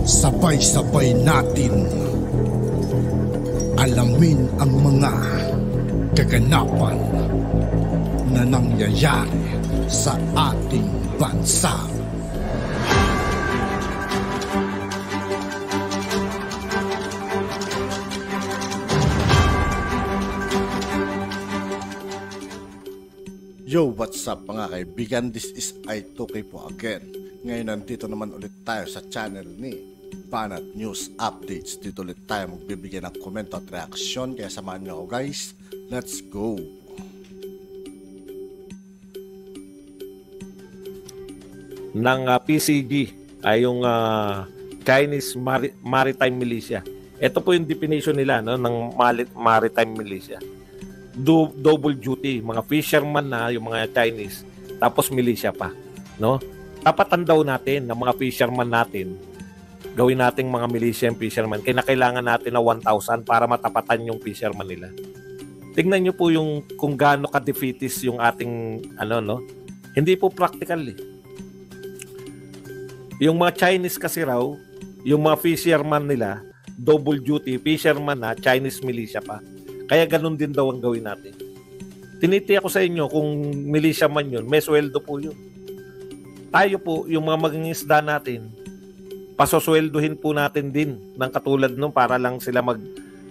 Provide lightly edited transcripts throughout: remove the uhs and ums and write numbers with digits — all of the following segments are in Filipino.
Sabay-sabay natin alamin ang mga kaganapan na nangyayari sa ating bansa. Yo, what's up mga kaibigan? This is I2K po again. Ngayon nandito naman ulit tayo sa channel ni Banat News Updates. Dito ulit tayo magbibigay ng komento at reaksyon. Kaya samahan niyo ako guys. Let's go! Ng PCG ay yung Chinese Maritime Militia. Ito po yung definition nila, no, ng Maritime Militia. Double duty, mga fisherman na yung mga Chinese, tapos militia pa, no? Tapatan daw natin ng mga fisherman natin, gawin nating mga militia yung fisherman. Kailangan natin na 1,000 para matapatan yung fisherman nila. Tingnan nyo po yung kung gaano ka-defeatist yung ating no? Hindi po practical eh. Yung mga Chinese kasi raw, yung mga fisherman nila, double duty, fisherman na, Chinese militia pa. Kaya ganun din daw ang gawin natin. Tinitiyak ko sa inyo, kung militia man yun, may sweldo po yun. Tayo po, yung mga mangingisda natin, pasosweldohin po natin din ng katulad nung para lang sila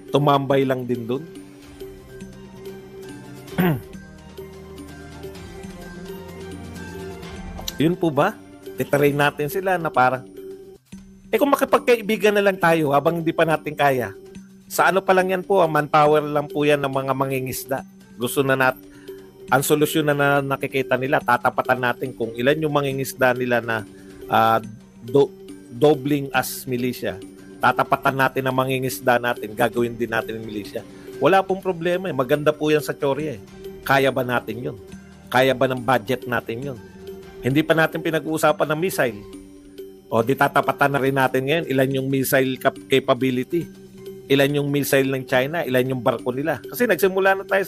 tumambay lang din dun. Yun po ba? Titrain natin sila na parang kung makipagkaibigan na lang tayo habang hindi pa natin kaya. Sa ano pa lang yan po, manpower lang po yan ng mga mangingisda. Gusto na ang solusyon na nakikita nila, tatapatan natin kung ilan yung mangingisda nila na dobling as militia. Tatapatan natin ang mangingisda natin, gagawin din natin yung militia. Wala pong problema eh. Maganda po yan sa Chorya eh. Kaya ba natin yun? Kaya ba ng budget natin yun? Hindi pa natin pinag-uusapan ng missile. O di tatapatan na rin natin ngayon ilan yung missile capability. Ilan yung missile ng China, ilan yung barko nila. Kasi nagsimula na tayo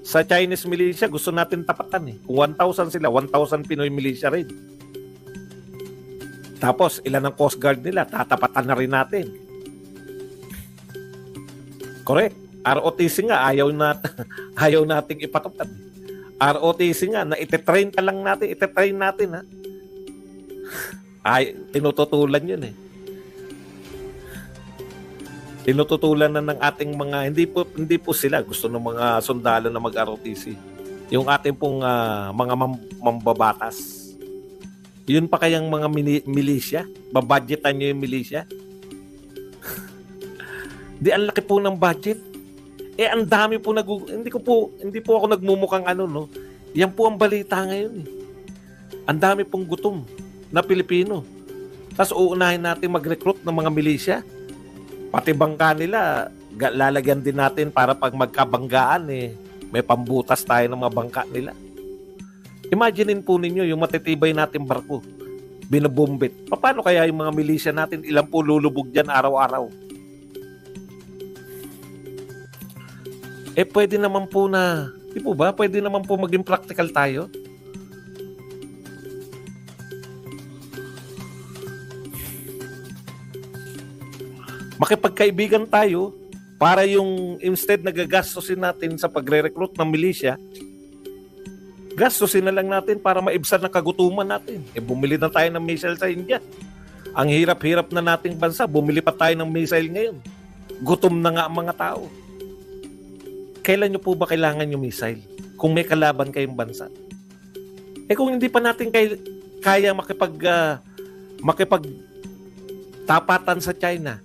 sa Chinese militia, gusto natin tapatan eh. Kung 1,000 sila, 1,000 Pinoy militia rin. Tapos, ilan ang Coast Guard nila, tatapatan na rin natin. Correct. ROTC nga, ayaw nating ipatupad. ROTC nga, na ititrain ka lang natin, ha. Ay, tinututulan yun eh. Tinututulan na ng ating mga hindi po sila gusto ng mga sundalo na mag-ROTC. Yung ating pong mga mambabatas. Yun pa kayang mga militia? Babudgetan nyo yung militia? Di ang laki po ng budget. Ang dami po hindi po ako nagmumukhang no. Yan po ang balita ngayon eh. Ang dami pong gutom na Pilipino. Tapos uunahin natin mag-recruit ng mga militia. Pati bangka nila, lalagyan din natin para pag magkabanggaan may pambutas tayo ng mga bangka nila. Imaginin po ninyo yung matitibay natin barko, binubumbit. Paano kaya yung mga milisya natin, ilan po lulubog dyan araw-araw? Pwede naman po na, di po ba? Pwede naman po maging practical tayo. Makipagkaibigan tayo para yung instead nagagastosin natin sa pagre-recruit ng milisya, gastosin na lang natin para maibsan ang kagutuman natin. Bumili na tayo ng missile sa India. Ang hirap-hirap na nating bansa, bumili pa tayo ng missile ngayon. Gutom na nga ang mga tao. Kailan nyo po ba kailangan yung missile? Kung may kalaban kayong bansa. Kung hindi pa natin kaya makipagtapatan sa China,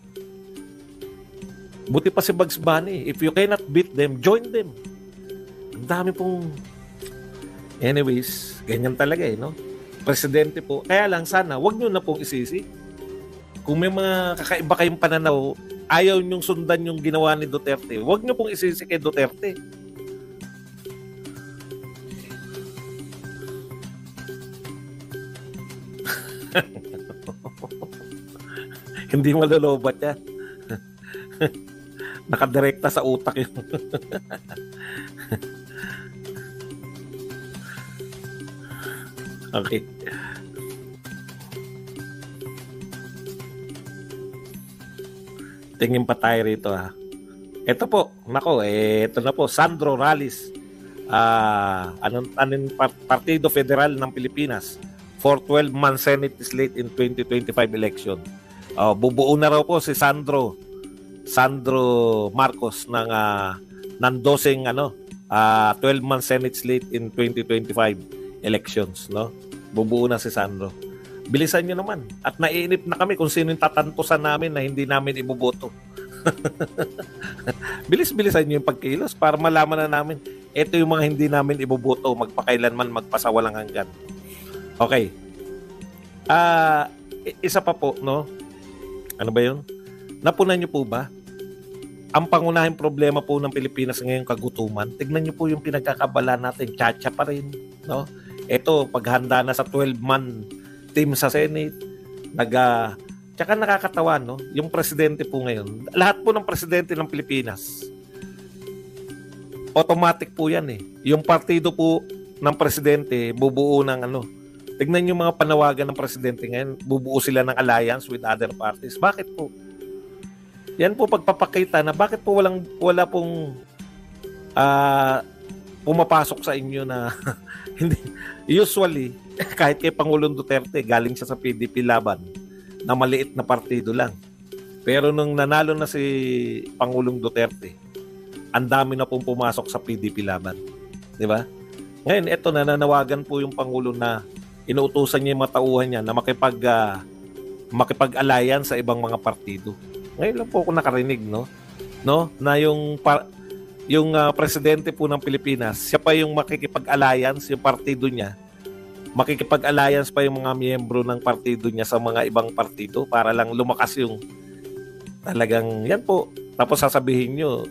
buti pa si Bugs Bunny. If you cannot beat them, join them. Ang dami pong... Anyways, ganyan talaga no? Presidente po. Kaya lang sana, wag nyo na pong isisi. Kung may mga kakaiba kayong pananaw, ayaw nyong sundan yung ginawa ni Duterte, wag nyo pong isisi kay Duterte. Hindi malolobat yan. Nakadirekta sa utak yun. Okay. Tingin pa tayo rito ha. Ito po, ito na po, Sandro Rallis, Partido Federal ng Pilipinas for 12-month Senate slate in 2025 election. Bubuo na raw po si Sandro Marcos ng 12-month Senate slate in 2025 elections, no? Bubuo na si Sandro. Bilisan nyo naman. At naiinip na kami kung sino yung tatantusan namin na hindi namin iboboto. Bilis-bilisan nyo yung pagkilos para malaman na namin ito yung mga hindi namin iboboto magpakailanman, magpasawalang hanggan. Okay. Isa pa po, no? Ano ba yun? Napunan nyo po ba? Ang pangunahing problema po ng Pilipinas ngayon, kagutuman. Tignan nyo po yung pinagkakabala natin. Tsa-tsa pa rin, no? Ito, paghanda na sa 12-man team sa Senate, tsaka nakakatawa, no? Yung presidente po ngayon, lahat po ng presidente ng Pilipinas, automatic po yan eh. Yung partido po ng presidente, bubuo ng tignan yung mga panawagan ng presidente ngayon, bubuo sila ng alliance with other parties. Bakit po? Yan po pagpapakita na bakit po wala pong pumapasok sa inyo na hindi. Usually, kahit kay Pangulong Duterte, galing siya sa PDP Laban na maliit na partido lang. Pero nung nanalo na si Pangulong Duterte, ang dami na pong pumasok sa PDP Laban. Di ba? Ngayon, eto nananawagan po yung Pangulo na inuutusan niya yung mga tauhan niya na makipag-alliance sa ibang mga partido. Ngayon lang po ako nakarinig, no? Na yung presidente po ng Pilipinas, siya pa yung makikipag-alliance, yung partido niya, makikipag-alliance pa yung mga miyembro ng partido niya sa mga ibang partido para lang lumakas yung talagang yan po. Tapos sasabihin nyo,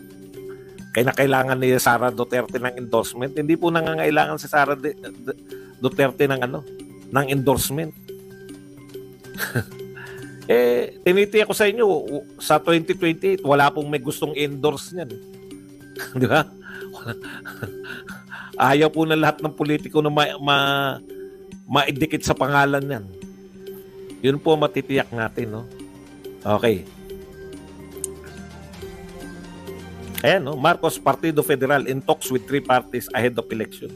kailangan ni Sara Duterte ng endorsement. Hindi po nangangailangan si Sara Duterte ng endorsement. Tinitiyak ko sa inyo, sa 2028, wala pong may gustong endorse niyan. Di ba? Ayaw po na lahat ng politiko na maidikit sa pangalan niyan. Yun po matitiyak natin, no? Okay. Ayan, no? Marcos Partido Federal in talks with 3 parties ahead of election.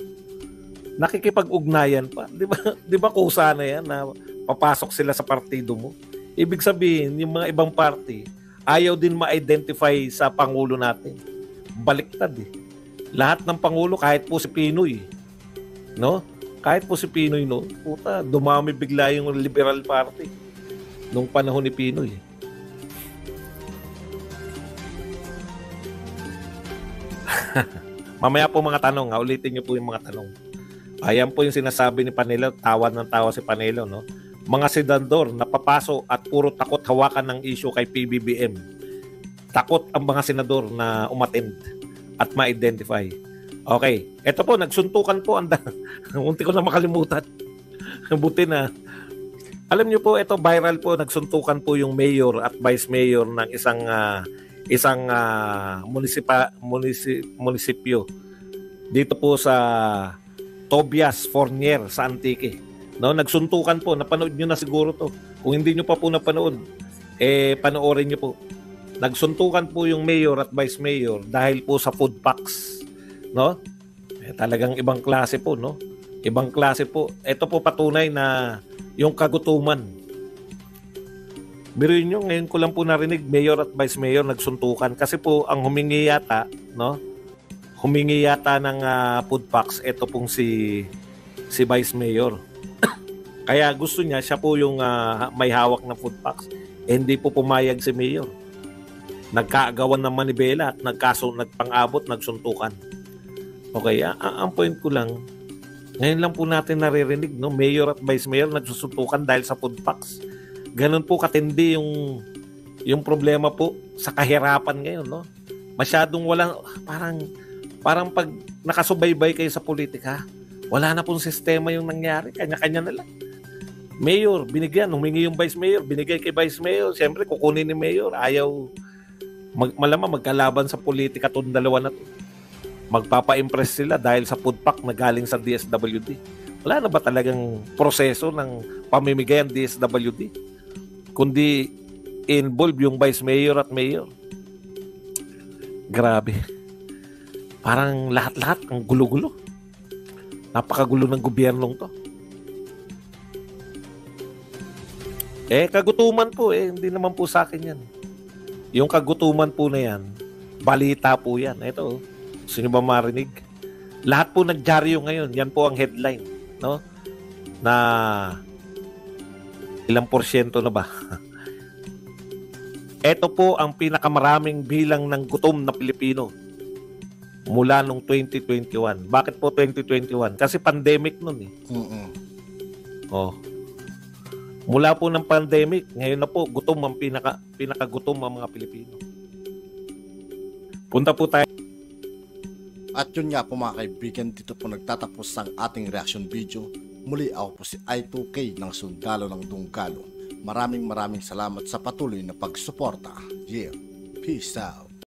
Nakikipag-ugnayan pa. Di ba kusa na yan na papasok sila sa partido mo? Ibig sabihin, yung mga ibang party, ayaw din ma-identify sa Pangulo natin. Baliktad eh. Lahat ng Pangulo, kahit po si Pinoy, no? Kahit po si Pinoy, no? Puta, dumami bigla yung Liberal Party nung panahon ni Pinoy. Mamaya po mga tanong, ulitin niyo po yung mga tanong. Ayan po yung sinasabi ni Panelo, tawa ng tawa si Panelo, no? Mga senador napapaso at puro takot hawakan ng issue kay PBBM. Takot ang mga senador na umattend at ma-identify. Okay, ito po, nagsuntukan po. Unti ko na makalimutan. Buti na. Alam niyo po, ito viral po, nagsuntukan po yung mayor at vice mayor ng isang munisipyo dito po sa Tobias Fournier sa Antique. No, nagsuntukan po, napanood niyo na siguro to. Kung hindi niyo pa po napanood, panoorin niyo po. Nagsuntukan po yung mayor at vice mayor dahil po sa food packs, no? Talagang ibang klase po, no? Ibang klase po. Ito po patunay na yung kagutuman. Biruin nyo, ngayon ko lang po narinig mayor at vice mayor nagsuntukan kasi po ang humingi yata, no? Humingi yata ng food packs ito pong si vice mayor. Kaya gusto niya, siya po yung may hawak ng food packs. Hindi po pumayag si mayor. Nagkaagawan ng manibela at nagpang-abot, nagsuntukan. Okay, ang point ko lang, ngayon lang po natin naririnig, no? Mayor at vice mayor nagsusuntukan dahil sa food packs. Ganun po katindi yung problema po sa kahirapan ngayon, no? Masyadong parang pag nakasubaybay kayo sa politika, wala na pong sistema yung nangyari, kanya-kanya na lang. Mayor, binigyan, humingi yung vice mayor, binigay kay vice mayor, siyempre kukunin ni mayor, ayaw malamang magkalaban sa politika itong dalawa na to. Magpapa-impress sila dahil sa food pack na galing sa DSWD. Wala na ba talagang proseso ng pamimigay ang DSWD? Kundi involve yung vice mayor at mayor. Grabe. Parang lahat-lahat ang gulo-gulo. Napakagulo ng gobyernong to. Kagutuman po hindi naman po sa akin yan. Yung kagutuman po na yan, balita po yan. Ito, sino ba marinig? Lahat po nagdyaryo ngayon. Yan po ang headline, no? Na ilang porsyento na ba? Ito po ang pinakamaraming bilang ng gutom na Pilipino mula nung 2021. Bakit po 2021? Kasi pandemic nun eh. Oh. Mula po ng pandemic, ngayon na po gutom ang pinakagutom ang mga Pilipino. Punta po tayo. At yun nga po mga kaibigan, dito po nagtatapos ang ating reaction video. Muli ako po si I2K ng Sundalo ng Dunggalo. Maraming salamat sa patuloy na pagsuporta. Yeah, peace out.